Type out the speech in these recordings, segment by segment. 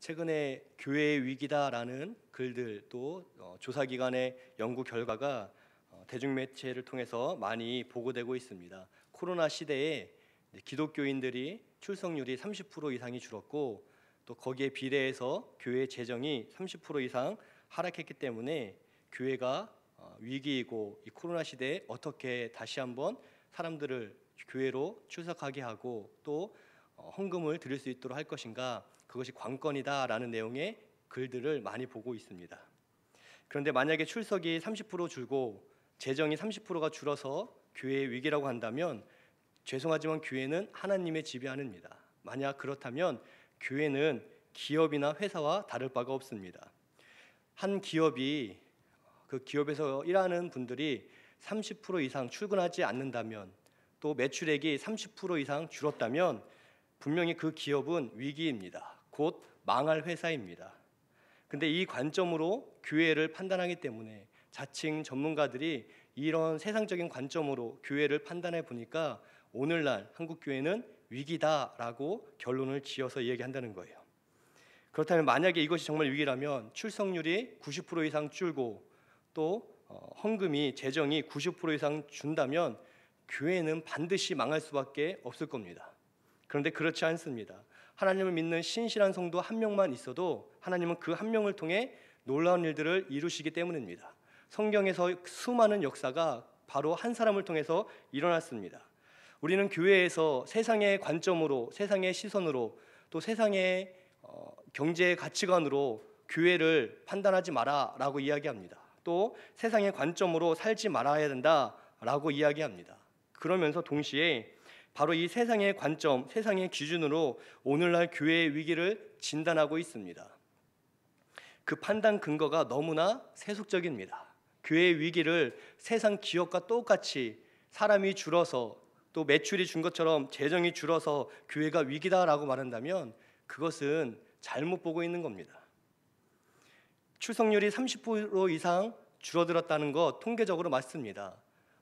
최근에 교회의 위기다라는 글들 또 조사기관의 연구 결과가 대중매체를 통해서 많이 보고되고 있습니다. 코로나 시대에 기독교인들이 출석률이 30% 이상이 줄었고 또 거기에 비례해서 교회 재정이 30% 이상 하락했기 때문에 교회가 위기이고 이 코로나 시대에 어떻게 다시 한번 사람들을 교회로 출석하게 하고 또 헌금을 드릴 수 있도록 할 것인가, 그것이 관건이다라는 내용의 글들을 많이 보고 있습니다. 그런데 만약에 출석이 30% 줄고 재정이 30%가 줄어서 교회의 위기라고 한다면 죄송하지만 교회는 하나님의 집이 아닙니다. 만약 그렇다면 교회는 기업이나 회사와 다를 바가 없습니다. 한 기업이 그 기업에서 일하는 분들이 30% 이상 출근하지 않는다면 또 매출액이 30% 이상 줄었다면 분명히 그 기업은 위기입니다. 곧 망할 회사입니다. 근데 이 관점으로 교회를 판단하기 때문에 자칭 전문가들이 이런 세상적인 관점으로 교회를 판단해 보니까 오늘날 한국 교회는 위기다라고 결론을 지어서 얘기한다는 거예요. 그렇다면 만약에 이것이 정말 위기라면 출석률이 90% 이상 줄고 또 헌금이 재정이 90% 이상 준다면 교회는 반드시 망할 수밖에 없을 겁니다. 그런데 그렇지 않습니다. 하나님을 믿는 신실한 성도 한 명만 있어도 하나님은 그 한 명을 통해 놀라운 일들을 이루시기 때문입니다. 성경에서 수많은 역사가 바로 한 사람을 통해서 일어났습니다. 우리는 교회에서 세상의 관점으로, 세상의 시선으로 또 세상의 경제 가치관으로 교회를 판단하지 마라라고 이야기합니다. 또 세상의 관점으로 살지 말아야 된다라고 이야기합니다. 그러면서 동시에 바로 이 세상의 관점, 세상의 기준으로 오늘날 교회의 위기를 진단하고 있습니다. 그 판단 근거가 너무나 세속적입니다. 교회의 위기를 세상 기업과 똑같이 사람이 줄어서 또 매출이 준 것처럼 재정이 줄어서 교회가 위기다라고 말한다면 그것은 잘못 보고 있는 겁니다. 출석률이 30% 이상 줄어들었다는 것 통계적으로 맞습니다.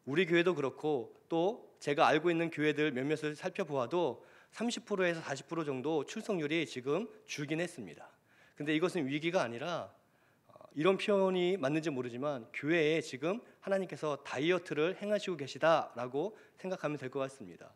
우리 교회도 그렇고 또 제가 알고 있는 교회들 몇몇을 살펴보아도 30%에서 40% 정도 출석률이 지금 줄긴 했습니다. 근데 이것은 위기가 아니라 이런 표현이 맞는지 모르지만 교회에 지금 하나님께서 다이어트를 행하시고 계시다라고 생각하면 될 것 같습니다.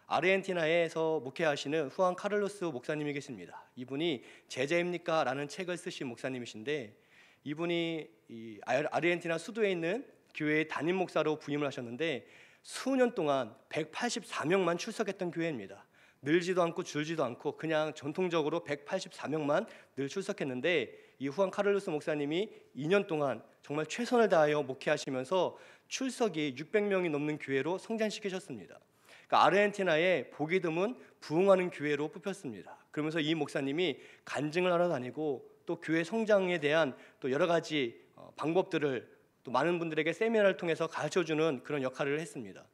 아르헨티나에서 목회하시는 후안 카를로스 목사님이 계십니다. 이분이 제자입니까? 라는 책을 쓰신 목사님이신데 이분이 이 아르헨티나 수도에 있는 교회의 담임 목사로 부임을 하셨는데 수년 동안 184명만 출석했던 교회입니다. 늘지도 않고 줄지도 않고 그냥 전통적으로 184명만 늘 출석했는데 이 후안 카를로스 목사님이 2년 동안 정말 최선을 다하여 목회하시면서 출석이 600명이 넘는 교회로 성장시키셨습니다. 그러니까 아르헨티나의 보기 드문 부흥하는 교회로 뽑혔습니다. 그러면서 이 목사님이 간증을 하러 다니고 또 교회 성장에 대한 또 여러 가지 방법들을 또 많은 분들에게 세미나를 통해서 가르쳐주는 그런 역할을 했습니다.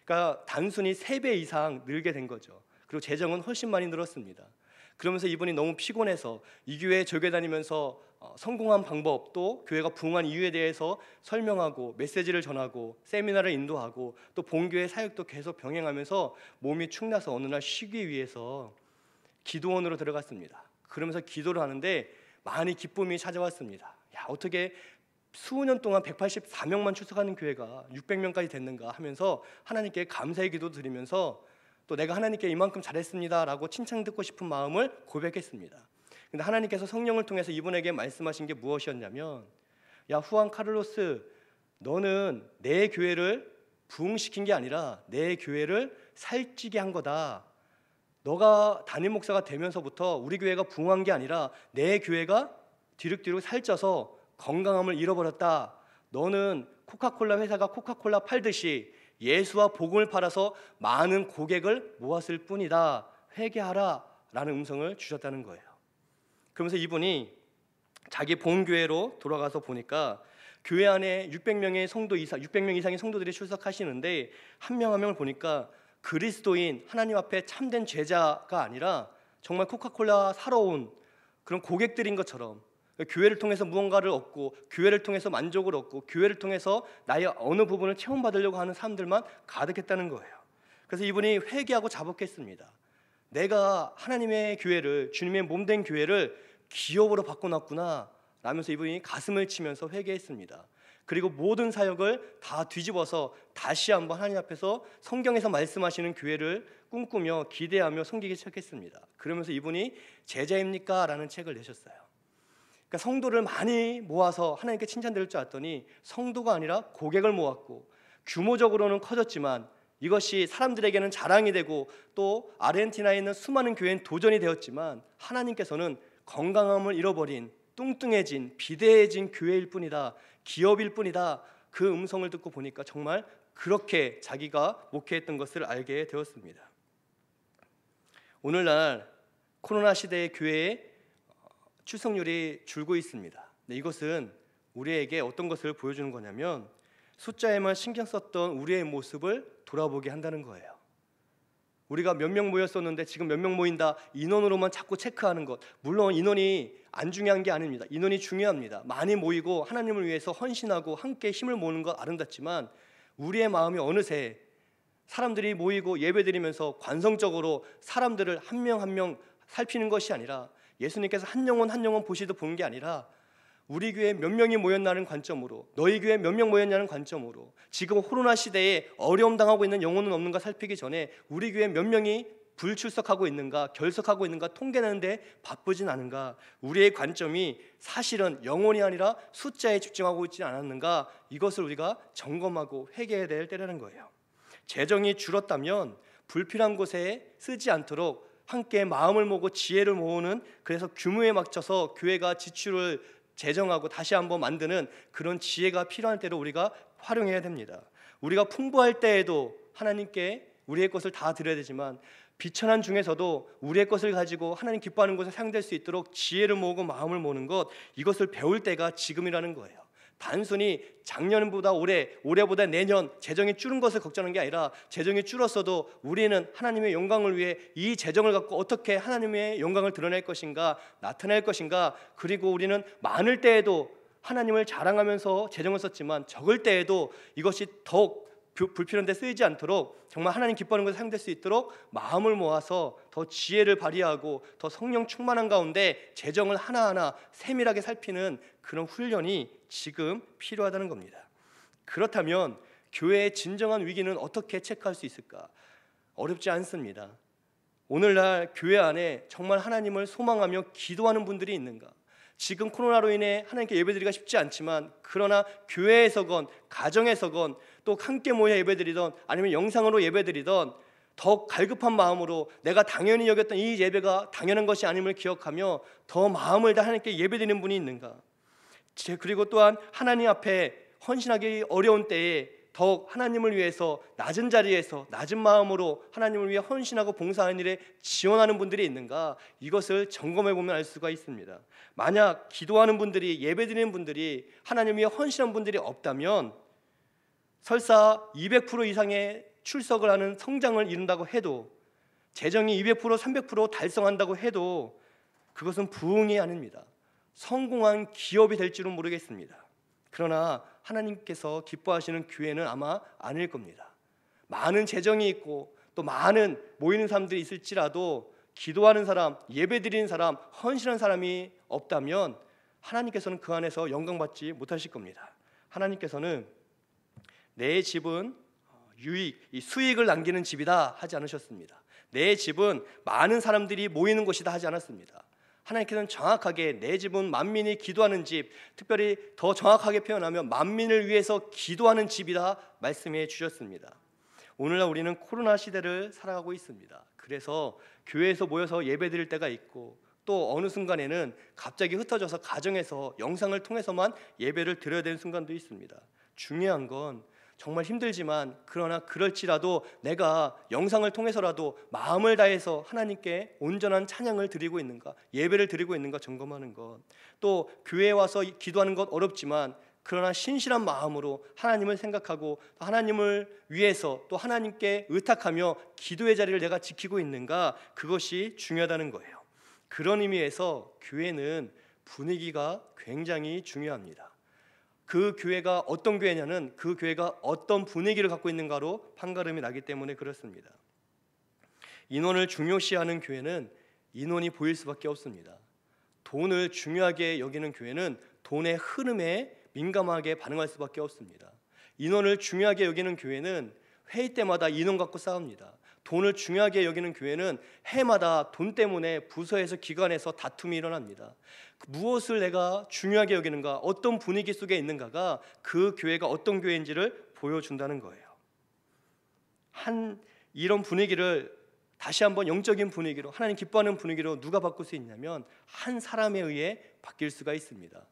그러니까 단순히 3배 이상 늘게 된 거죠. 그리고 재정은 훨씬 많이 늘었습니다. 그러면서 이분이 너무 피곤해서 이 교회에 저 교회 다니면서 성공한 방법 또 교회가 부흥한 이유에 대해서 설명하고 메시지를 전하고 세미나를 인도하고 또 본교회 사역도 계속 병행하면서 몸이 축나서 어느 날 쉬기 위해서 기도원으로 들어갔습니다. 그러면서 기도를 하는데 많이 기쁨이 찾아왔습니다. 야, 어떻게 수년 동안 184명만 출석하는 교회가 600명까지 됐는가 하면서 하나님께 감사의 기도 드리면서 또 내가 하나님께 이만큼 잘했습니다라고 칭찬 듣고 싶은 마음을 고백했습니다. 근데 하나님께서 성령을 통해서 이분에게 말씀하신 게 무엇이었냐면 야 후안 카를로스, 너는 내 교회를 부흥시킨 게 아니라 내 교회를 살찌게 한 거다. 너가 담임 목사가 되면서부터 우리 교회가 부흥한 게 아니라 내 교회가 뒤룩뒤룩 살쪄서 건강함을 잃어버렸다. 너는 코카콜라 회사가 코카콜라 팔듯이 예수와 복음을 팔아서 많은 고객을 모았을 뿐이다. 회개하라 라는 음성을 주셨다는 거예요. 그러면서 이분이 자기 본교회로 돌아가서 보니까 교회 안에 600명 이상의 성도들이 출석하시는데 한 명 한 명을 보니까 그리스도인 하나님 앞에 참된 제자가 아니라 정말 코카콜라 사러 온 그런 고객들인 것처럼 교회를 통해서 무언가를 얻고 교회를 통해서 만족을 얻고 교회를 통해서 나의 어느 부분을 체험받으려고 하는 사람들만 가득했다는 거예요. 그래서 이분이 회개하고 자복했습니다. 내가 하나님의 교회를, 주님의 몸된 교회를 기업으로 바꿔놨구나 라면서 이분이 가슴을 치면서 회개했습니다. 그리고 모든 사역을 다 뒤집어서 다시 한번 하나님 앞에서 성경에서 말씀하시는 교회를 꿈꾸며 기대하며 섬기기 시작했습니다. 그러면서 이분이 제자입니까? 라는 책을 내셨어요. 그러니까 성도를 많이 모아서 하나님께 칭찬드릴 줄 알았더니 성도가 아니라 고객을 모았고, 규모적으로는 커졌지만 이것이 사람들에게는 자랑이 되고 또 아르헨티나에 있는 수많은 교회는 도전이 되었지만 하나님께서는 건강함을 잃어버린 뚱뚱해진 비대해진 교회일 뿐이다, 기업일 뿐이다, 그 음성을 듣고 보니까 정말 그렇게 자기가 목회했던 것을 알게 되었습니다. 오늘날 코로나 시대의 교회의 출석률이 줄고 있습니다. 이것은 우리에게 어떤 것을 보여주는 거냐면 숫자에만 신경 썼던 우리의 모습을 돌아보게 한다는 거예요. 우리가 몇 명 모였었는데 지금 몇 명 모인다, 인원으로만 자꾸 체크하는 것, 물론 인원이 안 중요한 게 아닙니다. 인원이 중요합니다. 많이 모이고 하나님을 위해서 헌신하고 함께 힘을 모으는 것 아름답지만 우리의 마음이 어느새 사람들이 모이고 예배드리면서 관성적으로 사람들을 한 명 한 명 살피는 것이 아니라, 예수님께서 한 영혼 한 영혼 보시듯 본 게 아니라 우리 교회에 몇 명이 모였냐는 관점으로, 너희 교회에 몇 명 모였냐는 관점으로, 지금 코로나 시대에 어려움 당하고 있는 영혼은 없는가 살피기 전에 우리 교회에 몇 명이 불출석하고 있는가, 결석하고 있는가 통계내는데 바쁘진 않은가, 우리의 관점이 사실은 영혼이 아니라 숫자에 집중하고 있지 않았는가, 이것을 우리가 점검하고 회개해야 될 때라는 거예요. 재정이 줄었다면 불필요한 곳에 쓰지 않도록 함께 마음을 모으고 지혜를 모으는, 그래서 규모에 맞춰서 교회가 지출을 재정하고 다시 한번 만드는 그런 지혜가 필요할 때로 우리가 활용해야 됩니다. 우리가 풍부할 때에도 하나님께 우리의 것을 다 드려야 되지만 비천한 중에서도 우리의 것을 가지고 하나님 기뻐하는 곳에 사용될 수 있도록 지혜를 모으고 마음을 모으는 것, 이것을 배울 때가 지금이라는 거예요. 단순히 작년보다 올해보다 내년 재정이 줄은 것을 걱정하는 게 아니라, 재정이 줄었어도 우리는 하나님의 영광을 위해 이 재정을 갖고 어떻게 하나님의 영광을 드러낼 것인가, 나타낼 것인가, 그리고 우리는 많을 때에도 하나님을 자랑하면서 재정을 썼지만 적을 때에도 이것이 더욱 불필요한 데 쓰이지 않도록 정말 하나님 기뻐하는 것에 사용될 수 있도록 마음을 모아서 더 지혜를 발휘하고 더 성령 충만한 가운데 재정을 하나하나 세밀하게 살피는 그런 훈련이 지금 필요하다는 겁니다. 그렇다면 교회의 진정한 위기는 어떻게 체크할 수 있을까? 어렵지 않습니다. 오늘날 교회 안에 정말 하나님을 소망하며 기도하는 분들이 있는가? 지금 코로나로 인해 하나님께 예배드리기가 쉽지 않지만, 그러나 교회에서건 가정에서건 또 함께 모여 예배드리던 아니면 영상으로 예배드리던 더 갈급한 마음으로 내가 당연히 여겼던 이 예배가 당연한 것이 아님을 기억하며 더 마음을 다 하나님께 예배드리는 분이 있는가? 그리고 또한 하나님 앞에 헌신하기 어려운 때에 더욱 하나님을 위해서 낮은 자리에서 낮은 마음으로 하나님을 위해 헌신하고 봉사하는 일에 지원하는 분들이 있는가? 이것을 점검해 보면 알 수가 있습니다. 만약 기도하는 분들이, 예배드리는 분들이, 하나님 위해 헌신한 분들이 없다면 설사 200% 이상의 출석을 하는 성장을 이룬다고 해도, 재정이 200% 300% 달성한다고 해도 그것은 부흥이 아닙니다. 성공한 기업이 될 줄은 모르겠습니다. 그러나 하나님께서 기뻐하시는 교회는 아마 아닐 겁니다. 많은 재정이 있고 또 많은 모이는 사람들이 있을지라도 기도하는 사람, 예배드리는 사람, 헌신한 사람이 없다면 하나님께서는 그 안에서 영광받지 못하실 겁니다. 하나님께서는 내 집은 수익을 남기는 집이다 하지 않으셨습니다. 내 집은 많은 사람들이 모이는 곳이다 하지 않았습니다. 하나님께서는 정확하게 내 집은 만민이 기도하는 집, 특별히 더 정확하게 표현하면 만민을 위해서 기도하는 집이다 말씀해 주셨습니다. 오늘날 우리는 코로나 시대를 살아가고 있습니다. 그래서 교회에서 모여서 예배드릴 때가 있고 또 어느 순간에는 갑자기 흩어져서 가정에서 영상을 통해서만 예배를 드려야 되는 순간도 있습니다. 중요한 건 정말 힘들지만, 그러나 그럴지라도 내가 영상을 통해서라도 마음을 다해서 하나님께 온전한 찬양을 드리고 있는가, 예배를 드리고 있는가 점검하는 것. 또 교회에 와서 기도하는 것 어렵지만 그러나 신실한 마음으로 하나님을 생각하고 하나님을 위해서 또 하나님께 의탁하며 기도의 자리를 내가 지키고 있는가, 그것이 중요하다는 거예요. 그런 의미에서 교회는 분위기가 굉장히 중요합니다. 그 교회가 어떤 교회냐는 그 교회가 어떤 분위기를 갖고 있는가로 판가름이 나기 때문에 그렇습니다. 인원을 중요시하는 교회는 인원이 보일 수밖에 없습니다. 돈을 중요하게 여기는 교회는 돈의 흐름에 민감하게 반응할 수밖에 없습니다. 인원을 중요하게 여기는 교회는 회의 때마다 인원 갖고 싸웁니다. 돈을 중요하게 여기는 교회는 해마다 돈 때문에 부서에서 기관에서 다툼이 일어납니다. 무엇을 내가 중요하게 여기는가, 어떤 분위기 속에 있는가가 그 교회가 어떤 교회인지를 보여준다는 거예요. 이런 분위기를 다시 한번 영적인 분위기로, 하나님 기뻐하는 분위기로 누가 바꿀 수 있냐면 한 사람에 의해 바뀔 수가 있습니다.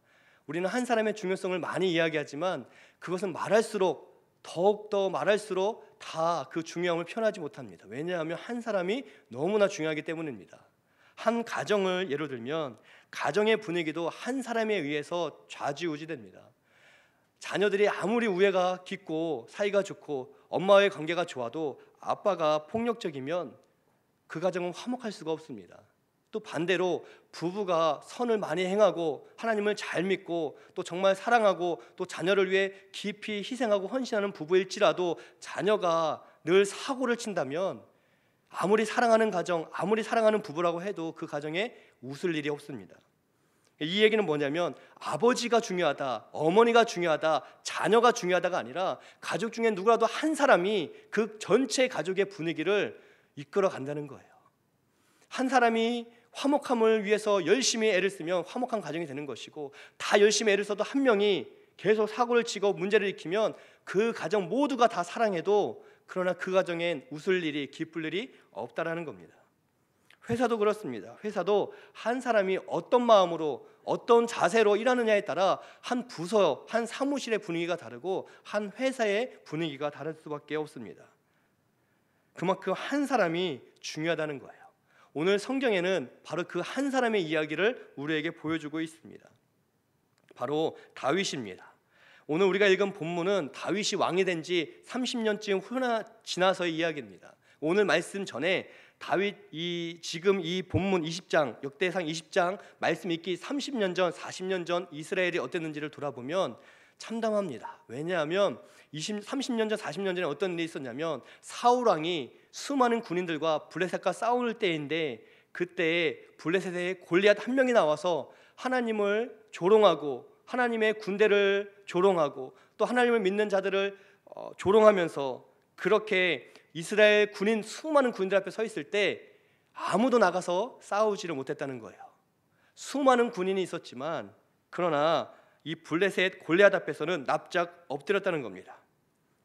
우리는 한 사람의 중요성을 많이 이야기하지만 그것은 말할수록, 더욱더 말할수록 다 그 중요함을 표현하지 못합니다. 왜냐하면 한 사람이 너무나 중요하기 때문입니다. 한 가정을 예로 들면 가정의 분위기도 한 사람에 의해서 좌지우지됩니다. 자녀들이 아무리 우애가 깊고 사이가 좋고 엄마와의 관계가 좋아도 아빠가 폭력적이면 그 가정은 화목할 수가 없습니다. 또 반대로 부부가 선을 많이 행하고 하나님을 잘 믿고 또 정말 사랑하고 또 자녀를 위해 깊이 희생하고 헌신하는 부부일지라도 자녀가 늘 사고를 친다면 아무리 사랑하는 가정, 아무리 사랑하는 부부라고 해도 그 가정에 웃을 일이 없습니다. 이 얘기는 뭐냐면 아버지가 중요하다, 어머니가 중요하다, 자녀가 중요하다가 아니라 가족 중에 누구라도 한 사람이 그 전체 가족의 분위기를 이끌어 간다는 거예요. 한 사람이 화목함을 위해서 열심히 애를 쓰면 화목한 가정이 되는 것이고, 다 열심히 애를 써도 한 명이 계속 사고를 치고 문제를 일으키면 그 가정 모두가 다 사랑해도 그러나 그 가정엔 웃을 일이, 기쁠 일이 없다라는 겁니다. 회사도 그렇습니다. 회사도 한 사람이 어떤 마음으로 어떤 자세로 일하느냐에 따라 한 부서, 한 사무실의 분위기가 다르고 한 회사의 분위기가 다를 수밖에 없습니다. 그만큼 한 사람이 중요하다는 거예요. 오늘 성경에는 바로 그 한 사람의 이야기를 우리에게 보여주고 있습니다. 바로 다윗입니다. 오늘 우리가 읽은 본문은 다윗이 왕이 된 지 30년쯤 지나서의 이야기입니다. 오늘 말씀 전에 다윗이 지금 이 본문 20장, 역대상 20장 말씀 읽기 30년 전, 40년 전 이스라엘이 어땠는지를 돌아보면 참담합니다. 왜냐하면 30년 전, 40년 전에 어떤 일이 있었냐면 사울 왕이 수많은 군인들과 블레셋과 싸울 때인데, 그때 블레셋에 골리앗 한 명이 나와서 하나님을 조롱하고 하나님의 군대를 조롱하고 또 하나님을 믿는 자들을 조롱하면서 그렇게 이스라엘 군인, 수많은 군인들 앞에 서 있을 때 아무도 나가서 싸우지를 못했다는 거예요. 수많은 군인이 있었지만 그러나 이 블레셋 골리앗 앞에서는 납작 엎드렸다는 겁니다.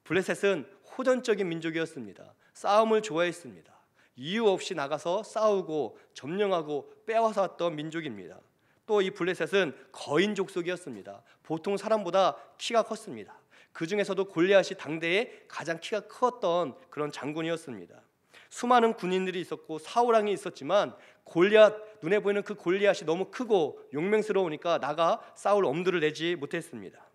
블레셋은 호전적인 민족이었습니다. 싸움을 좋아했습니다. 이유 없이 나가서 싸우고 점령하고 빼앗아 왔던 민족입니다. 또 이 블레셋은 거인 족속이었습니다. 보통 사람보다 키가 컸습니다. 그 중에서도 골리앗이 당대에 가장 키가 컸던 그런 장군이었습니다. 수많은 군인들이 있었고 사울 왕이 있었지만 골리앗, 눈에 보이는 그 골리앗이 너무 크고 용맹스러우니까 나가 싸울 엄두를 내지 못했습니다.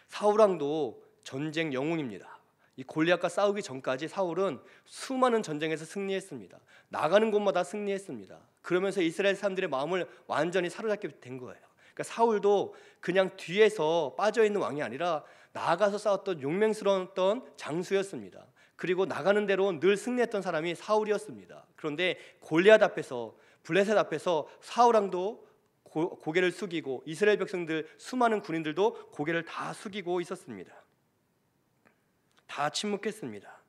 사울 왕도 전쟁 영웅입니다. 이 골리앗과 싸우기 전까지 사울은 수많은 전쟁에서 승리했습니다. 나가는 곳마다 승리했습니다. 그러면서 이스라엘 사람들의 마음을 완전히 사로잡게 된 거예요. 그러니까 사울도 그냥 뒤에서 빠져있는 왕이 아니라 나가서 싸웠던 용맹스러웠던 장수였습니다. 그리고 나가는 대로 늘 승리했던 사람이 사울이었습니다. 그런데 골리앗 앞에서, 블레셋 앞에서 사울 왕도 고개를 숙이고 이스라엘 백성들, 수많은 군인들도 고개를 다 숙이고 있었습니다. 다 침묵했습니다.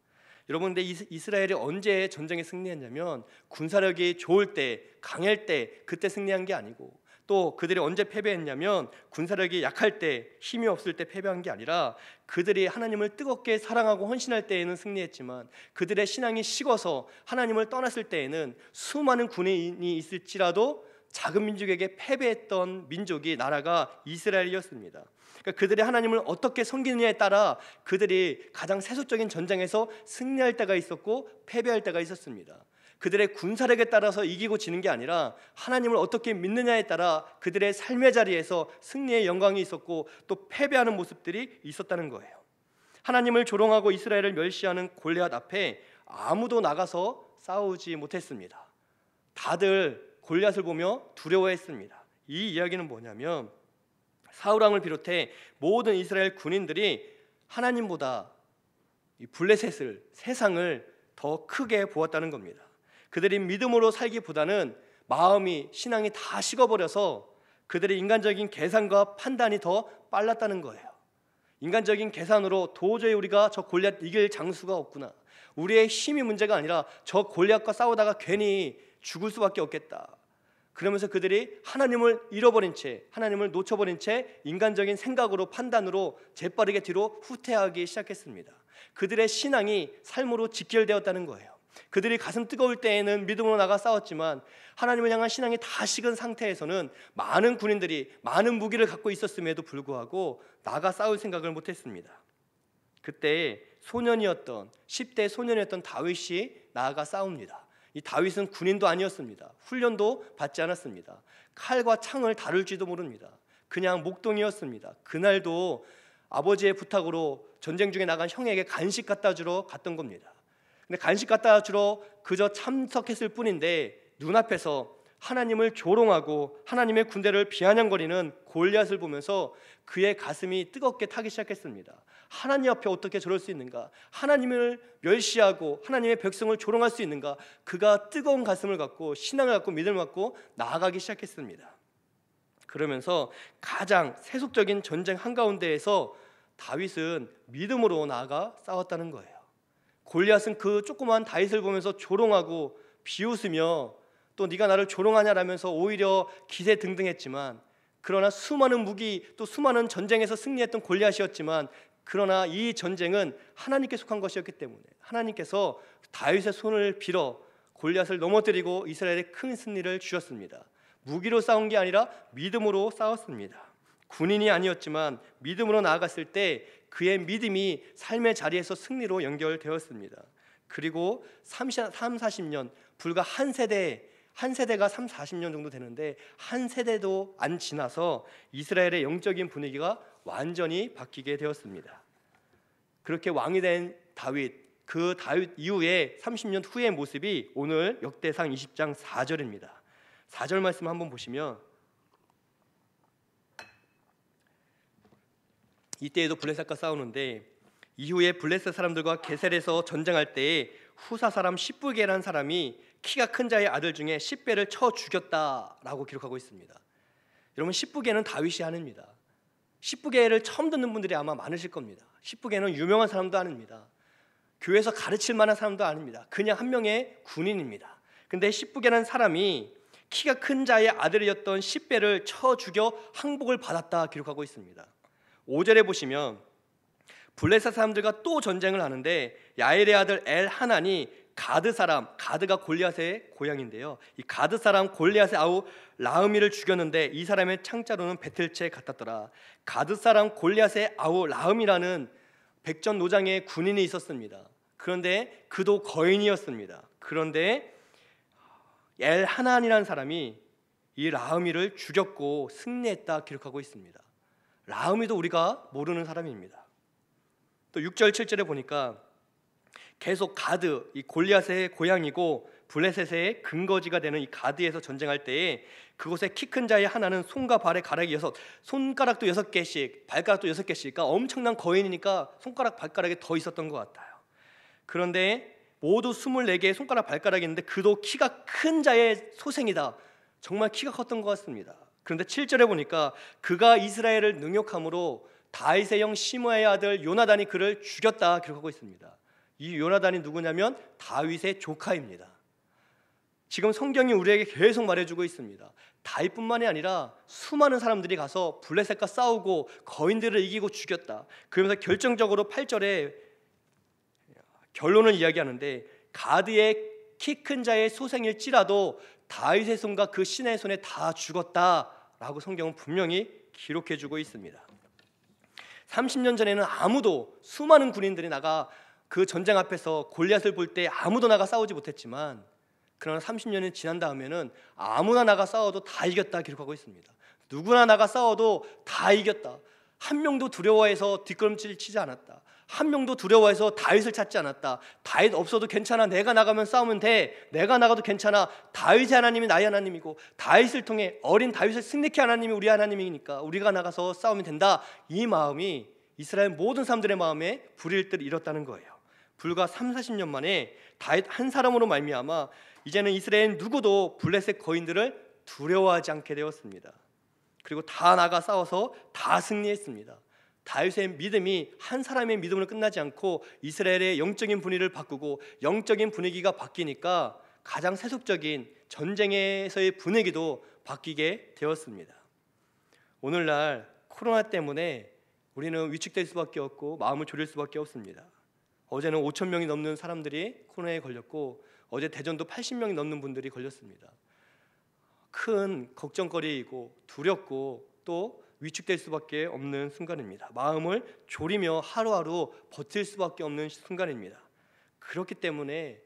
여러분, 근데 이스라엘이 언제 전쟁에 승리했냐면 군사력이 좋을 때, 강할 때 그때 승리한 게 아니고, 또 그들이 언제 패배했냐면 군사력이 약할 때, 힘이 없을 때 패배한 게 아니라 그들이 하나님을 뜨겁게 사랑하고 헌신할 때에는 승리했지만 그들의 신앙이 식어서 하나님을 떠났을 때에는 수많은 군인이 있을지라도 작은 민족에게 패배했던 민족이, 나라가 이스라엘이었습니다. 그러니까 그들이 하나님을 어떻게 섬기느냐에 따라 그들이 가장 세속적인 전쟁에서 승리할 때가 있었고 패배할 때가 있었습니다. 그들의 군사력에 따라서 이기고 지는 게 아니라 하나님을 어떻게 믿느냐에 따라 그들의 삶의 자리에서 승리의 영광이 있었고 또 패배하는 모습들이 있었다는 거예요. 하나님을 조롱하고 이스라엘을 멸시하는 골리앗 앞에 아무도 나가서 싸우지 못했습니다. 다들 골리앗을 보며 두려워했습니다. 이 이야기는 뭐냐면 사울 왕을 비롯해 모든 이스라엘 군인들이 하나님보다 이 블레셋을, 세상을 더 크게 보았다는 겁니다. 그들이 믿음으로 살기보다는 마음이, 신앙이 다 식어버려서 그들의 인간적인 계산과 판단이 더 빨랐다는 거예요. 인간적인 계산으로 도저히 우리가 저 골리앗 이길 장수가 없구나, 우리의 힘이 문제가 아니라 저 골리앗과 싸우다가 괜히 죽을 수밖에 없겠다, 그러면서 그들이 하나님을 잃어버린 채, 하나님을 놓쳐버린 채 인간적인 생각으로, 판단으로 재빠르게 뒤로 후퇴하기 시작했습니다. 그들의 신앙이 삶으로 직결되었다는 거예요. 그들이 가슴 뜨거울 때에는 믿음으로 나가 싸웠지만 하나님을 향한 신앙이 다 식은 상태에서는 많은 군인들이 많은 무기를 갖고 있었음에도 불구하고 나가 싸울 생각을 못했습니다. 그때 소년이었던 10대 소년이었던 다윗이 나아가 싸웁니다. 이 다윗은 군인도 아니었습니다. 훈련도 받지 않았습니다. 칼과 창을 다룰지도 모릅니다. 그냥 목동이었습니다. 그날도 아버지의 부탁으로 전쟁 중에 나간 형에게 간식 갖다 주러 갔던 겁니다. 근데 간식 갖다 주러 그저 참석했을 뿐인데 눈앞에서 하나님을 조롱하고 하나님의 군대를 비아냥거리는 골리앗을 보면서 그의 가슴이 뜨겁게 타기 시작했습니다. 하나님 앞에 어떻게 저럴 수 있는가? 하나님을 멸시하고 하나님의 백성을 조롱할 수 있는가? 그가 뜨거운 가슴을 갖고 신앙을 갖고 믿음을 갖고 나아가기 시작했습니다. 그러면서 가장 세속적인 전쟁 한가운데에서 다윗은 믿음으로 나아가 싸웠다는 거예요. 골리앗은 그 조그만 다윗을 보면서 조롱하고 비웃으며 또 네가 나를 조롱하냐라면서 오히려 기세등등했지만, 그러나 수많은 무기 또 수많은 전쟁에서 승리했던 골리앗이었지만, 그러나 이 전쟁은 하나님께 속한 것이었기 때문에 하나님께서 다윗의 손을 빌어 골리앗을 넘어뜨리고 이스라엘에 큰 승리를 주셨습니다. 무기로 싸운 게 아니라 믿음으로 싸웠습니다. 군인이 아니었지만 믿음으로 나아갔을 때 그의 믿음이 삶의 자리에서 승리로 연결되었습니다. 그리고 30-40년, 불과 한 세대가 30-40년 정도 되는데 한 세대도 안 지나서 이스라엘의 영적인 분위기가 완전히 바뀌게 되었습니다. 그렇게 왕이 된 다윗, 그 다윗 이후에 30년 후의 모습이 오늘 역대상 20장 4절입니다. 4절 말씀 한번 보시면, 이때에도 블레셋과 싸우는데 이후에 블레셋 사람들과 게셀에서 전쟁할 때에 후사 사람 십부게라는 사람이 키가 큰 자의 아들 중에 십배를 쳐 죽였다라고 기록하고 있습니다. 여러분, 십부게는 다윗이 아닙니다. 십부게를 처음 듣는 분들이 아마 많으실 겁니다. 십부게는 유명한 사람도 아닙니다. 교회에서 가르칠 만한 사람도 아닙니다. 그냥 한 명의 군인입니다. 근데 십부게라는 사람이 키가 큰 자의 아들이었던 십배를 쳐 죽여 항복을 받았다 기록하고 있습니다. 5절에 보시면 블레셋 사람들과 또 전쟁을 하는데 야엘의 아들 엘하난이 가드 사람, 가드가 골리앗의 고향인데요, 이 가드 사람 골리앗의 아우 라흐미를 죽였는데 이 사람의 창자로는 베틀채 같았더라. 가드 사람 골리앗의 아우 라흐미라는 백전노장의 군인이 있었습니다. 그런데 그도 거인이었습니다. 그런데 엘하난이라는 사람이 이 라흐미를 죽였고 승리했다 기록하고 있습니다. 라흐미도 우리가 모르는 사람입니다. 또 6절 7절에 보니까 계속 가드, 이 골리앗의 고향이고 블레셋의 근거지가 되는 이 가드에서 전쟁할 때에 그곳에 키 큰 자의 하나는 손과 발의 가락이 6, 손가락도 6개씩, 발가락도 6개씩, 그러니까 엄청난 거인이니까 손가락 발가락이 더 있었던 것 같아요. 그런데 모두 24개의 손가락 발가락이 있는데 그도 키가 큰 자의 소생이다. 정말 키가 컸던 것 같습니다. 그런데 7절에 보니까 그가 이스라엘을 능욕함으로 다윗의 형 시므아의 아들 요나단이 그를 죽였다 기록하고 있습니다. 이 요나단이 누구냐면 다윗의 조카입니다. 지금 성경이 우리에게 계속 말해주고 있습니다. 다윗뿐만이 아니라 수많은 사람들이 가서 블레셋과 싸우고 거인들을 이기고 죽였다. 그러면서 결정적으로 8절에 결론을 이야기하는데 가드의 키 큰 자의 소생일지라도 다윗의 손과 그 신의 손에 다 죽었다라고 성경은 분명히 기록해주고 있습니다. 30년 전에는 아무도, 수많은 군인들이 나가 그 전쟁 앞에서 골리앗을 볼 때 아무도 나가 싸우지 못했지만, 그러나 30년이 지난 다음에는 아무나 나가 싸워도 다 이겼다 기록하고 있습니다. 누구나 나가 싸워도 다 이겼다. 한 명도 두려워해서 뒷걸음질 치지 않았다. 한 명도 두려워해서 다윗을 찾지 않았다. 다윗 없어도 괜찮아, 내가 나가면 싸우면 돼, 내가 나가도 괜찮아, 다윗의 하나님이 나의 하나님이고 다윗을 통해 어린 다윗을 승리케 하나님이 우리 하나님이니까 우리가 나가서 싸우면 된다. 이 마음이 이스라엘 모든 사람들의 마음에 불일듯 일었다는 거예요. 불과 30-40년 만에 다윗 한 사람으로 말미암아 이제는 이스라엘 누구도 블레셋 거인들을 두려워하지 않게 되었습니다. 그리고 다 나가 싸워서 다 승리했습니다. 다윗의 믿음이 한 사람의 믿음으로 끝나지 않고 이스라엘의 영적인 분위기를 바꾸고 영적인 분위기가 바뀌니까 가장 세속적인 전쟁에서의 분위기도 바뀌게 되었습니다. 오늘날 코로나 때문에 우리는 위축될 수밖에 없고 마음을 졸일 수밖에 없습니다. 어제는 5천 명이 넘는 사람들이 코로나에 걸렸고 어제 대전도 80명이 넘는 분들이 걸렸습니다. 큰 걱정거리이고 두렵고 또 위축될 수밖에 없는 순간입니다. 마음을 졸이며 하루하루 버틸 수밖에 없는 순간입니다. 그렇기 때문에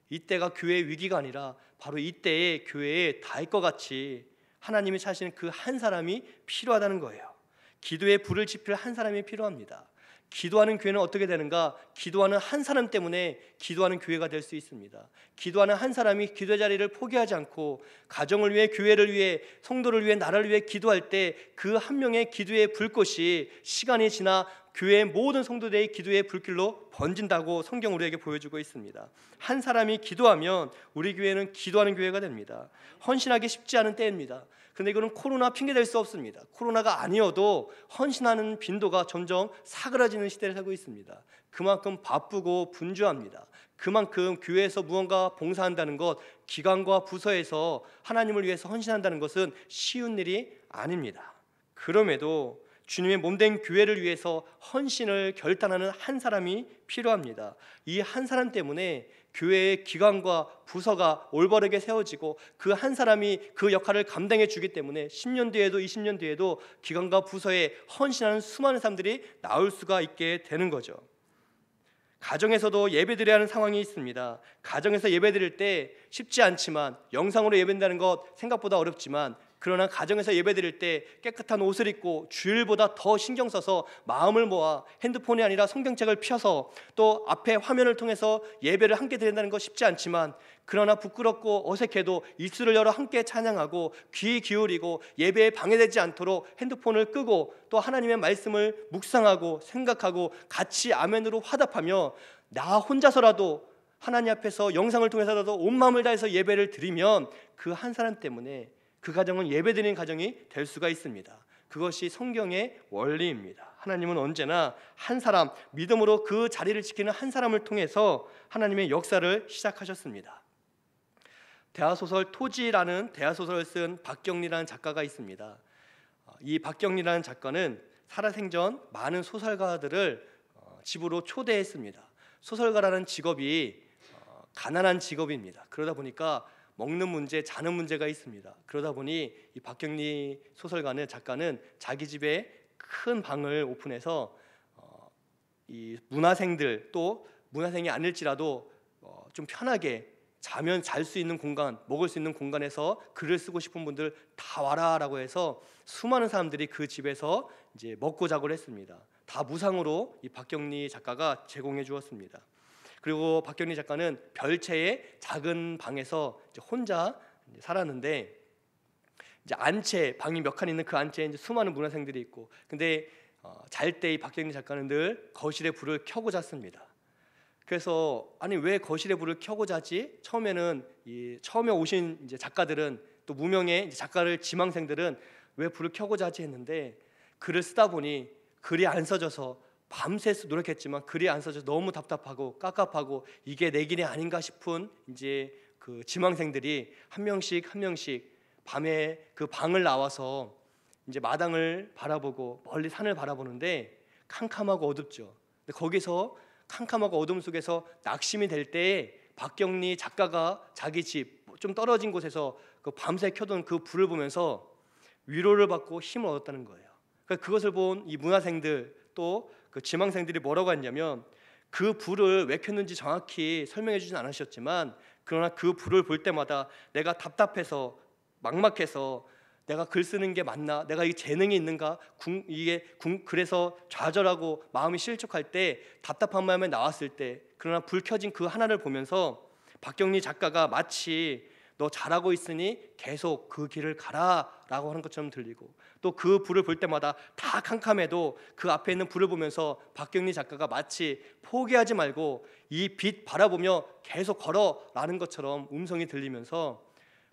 이때가 교회의 위기가 아니라 바로 이때에 교회에 다윗과 같이 하나님이 찾으시는 그 한 사람이 필요하다는 거예요. 기도에 불을 지필 한 사람이 필요합니다. 기도하는 교회는 어떻게 되는가? 기도하는 한 사람 때문에 기도하는 교회가 될 수 있습니다. 기도하는 한 사람이 기도 자리를 포기하지 않고 가정을 위해, 교회를 위해, 성도를 위해, 나라를 위해 기도할 때 그 한 명의 기도의 불꽃이 시간이 지나 교회의 모든 성도들의 기도의 불길로 번진다고 성경 우리에게 보여주고 있습니다. 한 사람이 기도하면 우리 교회는 기도하는 교회가 됩니다. 헌신하기 쉽지 않은 때입니다. 근데 이거는 코로나 핑계 댈 수 없습니다. 코로나가 아니어도 헌신하는 빈도가 점점 사그라지는 시대를 살고 있습니다. 그만큼 바쁘고 분주합니다. 그만큼 교회에서 무언가 봉사한다는 것, 기관과 부서에서 하나님을 위해서 헌신한다는 것은 쉬운 일이 아닙니다. 그럼에도 주님의 몸된 교회를 위해서 헌신을 결단하는 한 사람이 필요합니다. 이 한 사람 때문에 교회의 기관과 부서가 올바르게 세워지고 그 한 사람이 그 역할을 감당해 주기 때문에 10년 뒤에도 20년 뒤에도 기관과 부서에 헌신하는 수많은 사람들이 나올 수가 있게 되는 거죠. 가정에서도 예배드려야 하는 상황이 있습니다. 가정에서 예배드릴 때 쉽지 않지만, 영상으로 예배드린다는 것 생각보다 어렵지만, 그러나 가정에서 예배드릴 때 깨끗한 옷을 입고 주일보다 더 신경 써서 마음을 모아 핸드폰이 아니라 성경책을 펴서 또 앞에 화면을 통해서 예배를 함께 드린다는 것 쉽지 않지만, 그러나 부끄럽고 어색해도 입술을 열어 함께 찬양하고 귀 기울이고 예배에 방해되지 않도록 핸드폰을 끄고 또 하나님의 말씀을 묵상하고 생각하고 같이 아멘으로 화답하며 나 혼자서라도 하나님 앞에서 영상을 통해서라도 온 마음을 다해서 예배를 드리면 그 한 사람 때문에 그 가정은 예배드리는 가정이 될 수가 있습니다. 그것이 성경의 원리입니다. 하나님은 언제나 한 사람, 믿음으로 그 자리를 지키는 한 사람을 통해서 하나님의 역사를 시작하셨습니다. 대하소설 토지라는 대하소설을 쓴 박경리라는 작가가 있습니다. 이 박경리라는 작가는 살아생전 많은 소설가들을 집으로 초대했습니다. 소설가라는 직업이 가난한 직업입니다. 그러다 보니까 먹는 문제, 자는 문제가 있습니다. 그러다 보니 이 박경리 소설가는, 작가는 자기 집에 큰 방을 오픈해서 이 문화생들, 또 문화생이 아닐지라도 좀 편하게 자면 잘 수 있는 공간, 먹을 수 있는 공간에서 글을 쓰고 싶은 분들 다 와라라고 해서 수많은 사람들이 그 집에서 이제 먹고 자고를 했습니다. 다 무상으로 이 박경리 작가가 제공해 주었습니다. 그리고 박경리 작가는 별채의 작은 방에서 이제 혼자 살았는데, 이제 안채, 방이 몇 칸 있는 그 안채에 이제 수많은 문화생들이 있고, 근데 잘 때 이 박경리 작가는 늘 거실에 불을 켜고 잤습니다. 그래서 아니 왜 거실에 불을 켜고 자지? 처음에는 처음에 오신 이제 작가들은, 또 무명의 이제 작가를 지망생들은 왜 불을 켜고 자지 했는데, 글을 쓰다 보니 글이 안 써져서 밤새 노력했지만 글이 안 써져서 너무 답답하고 깝깝하고 이게 내 길이 아닌가 싶은 이제 그 지망생들이 한 명씩 한 명씩 밤에 그 방을 나와서 이제 마당을 바라보고 멀리 산을 바라보는데 캄캄하고 어둡죠. 근데 거기서 캄캄하고 어둠 속에서 낙심이 될 때에 박경리 작가가 자기 집 좀 떨어진 곳에서 그 밤새 켜둔 그 불을 보면서 위로를 받고 힘을 얻었다는 거예요. 그러니까 그것을 본 이 문화생들, 또 그 지망생들이 뭐라고 했냐면, 그 불을 왜 켰는지 정확히 설명해 주진 않으셨지만, 그러나 그 불을 볼 때마다 내가 답답해서 막막해서 내가 글 쓰는 게 맞나, 내가 이 재능이 있는가, 그래서 좌절하고 마음이 실족할 때, 답답한 마음에 나왔을 때, 그러나 불 켜진 그 하나를 보면서 박경리 작가가 마치 너 잘하고 있으니 계속 그 길을 가라라고 하는 것처럼 들리고, 또 그 불을 볼 때마다 다 캄캄해도 그 앞에 있는 불을 보면서 박경리 작가가 마치 포기하지 말고 이 빛 바라보며 계속 걸어라는 것처럼 음성이 들리면서,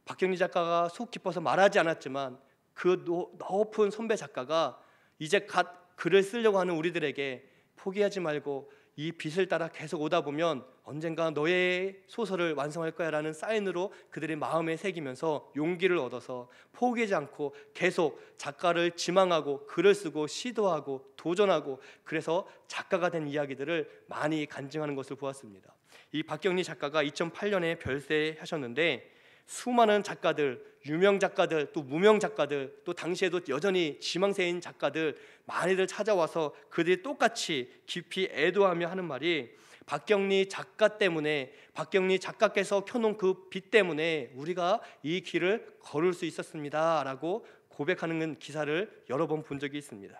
박경리 작가가 속 깊어서 말하지 않았지만 그 높은 선배 작가가 이제 갓 글을 쓰려고 하는 우리들에게 포기하지 말고 이 빛을 따라 계속 오다 보면 언젠가 너의 소설을 완성할 거야 라는 사인으로 그들의 마음에 새기면서 용기를 얻어서 포기하지 않고 계속 작가를 지망하고 글을 쓰고 시도하고 도전하고, 그래서 작가가 된 이야기들을 많이 간증하는 것을 보았습니다. 이 박경리 작가가 2008년에 별세하셨는데 수많은 작가들, 유명 작가들, 또 무명 작가들, 또 당시에도 여전히 지망생인 작가들 많이들 찾아와서 그들이 똑같이 깊이 애도하며 하는 말이, 박경리 작가 때문에, 박경리 작가께서 켜놓은 그 빛 때문에 우리가 이 길을 걸을 수 있었습니다 라고 고백하는 기사를 여러 번 본 적이 있습니다.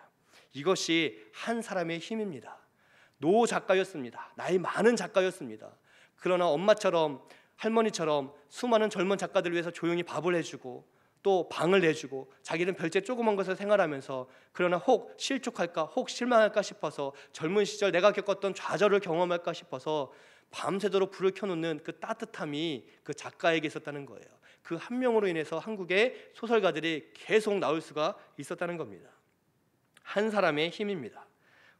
이것이 한 사람의 힘입니다. 노 작가였습니다. 나이 많은 작가였습니다. 그러나 엄마처럼, 할머니처럼 수많은 젊은 작가들을 위해서 조용히 밥을 해주고 또 방을 내주고 자기는 별채 조그만 것을 생활하면서, 그러나 혹 실족할까, 혹 실망할까 싶어서, 젊은 시절 내가 겪었던 좌절을 경험할까 싶어서 밤새도록 불을 켜놓는 그 따뜻함이 그 작가에게 있었다는 거예요. 그 한 명으로 인해서 한국의 소설가들이 계속 나올 수가 있었다는 겁니다. 한 사람의 힘입니다.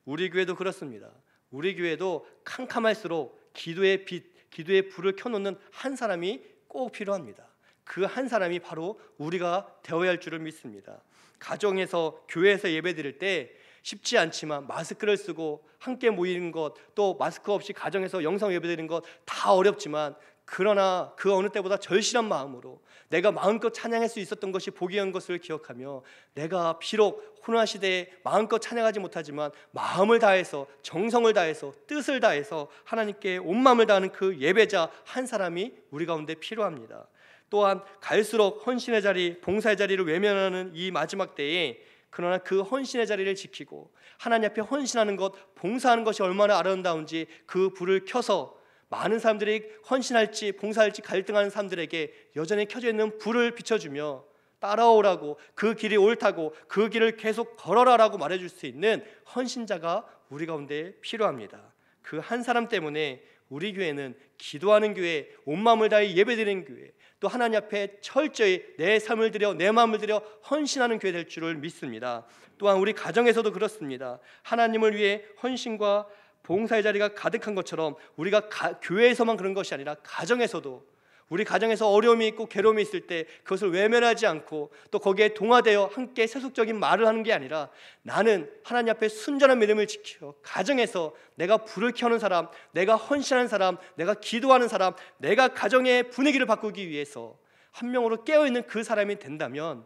우리 교회도 그렇습니다. 우리 교회도 캄캄할수록 기도의 빛, 기도의 불을 켜놓는 한 사람이 꼭 필요합니다. 그 한 사람이 바로 우리가 되어야 할 줄을 믿습니다. 가정에서, 교회에서 예배드릴 때 쉽지 않지만 마스크를 쓰고 함께 모이는 것, 또 마스크 없이 가정에서 영상 예배드리는 것 다 어렵지만, 그러나 그 어느 때보다 절실한 마음으로 내가 마음껏 찬양할 수 있었던 것이 복이한 것을 기억하며, 내가 비록 코로나 시대에 마음껏 찬양하지 못하지만 마음을 다해서, 정성을 다해서, 뜻을 다해서 하나님께 온 마음을 다하는 그 예배자 한 사람이 우리 가운데 필요합니다. 또한 갈수록 헌신의 자리, 봉사의 자리를 외면하는 이 마지막 때에, 그러나 그 헌신의 자리를 지키고 하나님 앞에 헌신하는 것, 봉사하는 것이 얼마나 아름다운지 그 불을 켜서 많은 사람들이 헌신할지 봉사할지 갈등하는 사람들에게 여전히 켜져 있는 불을 비춰주며 따라오라고, 그 길이 옳다고, 그 길을 계속 걸어라라고 말해줄 수 있는 헌신자가 우리 가운데 필요합니다. 그 한 사람 때문에 우리 교회는 기도하는 교회, 온 마음을 다해 예배드리는 교회, 또 하나님 앞에 철저히 내 삶을 들여, 내 마음을 들여 헌신하는 교회 될 줄을 믿습니다. 또한 우리 가정에서도 그렇습니다. 하나님을 위해 헌신과 봉사의 자리가 가득한 것처럼 우리가 교회에서만 그런 것이 아니라 가정에서도, 우리 가정에서 어려움이 있고 괴로움이 있을 때 그것을 외면하지 않고 또 거기에 동화되어 함께 세속적인 말을 하는 게 아니라, 나는 하나님 앞에 순전한 믿음을 지켜 가정에서 내가 불을 켜는 사람, 내가 헌신하는 사람, 내가 기도하는 사람, 내가 가정의 분위기를 바꾸기 위해서 한 명으로 깨어있는 그 사람이 된다면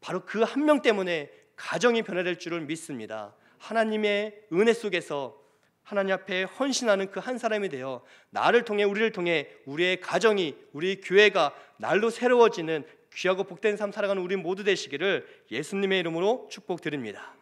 바로 그 한 명 때문에 가정이 변화될 줄을 믿습니다. 하나님의 은혜 속에서 하나님 앞에 헌신하는 그 한 사람이 되어 나를 통해, 우리를 통해 우리의 가정이, 우리 교회가 날로 새로워지는 귀하고 복된 삶 살아가는 우리 모두 되시기를 예수님의 이름으로 축복드립니다.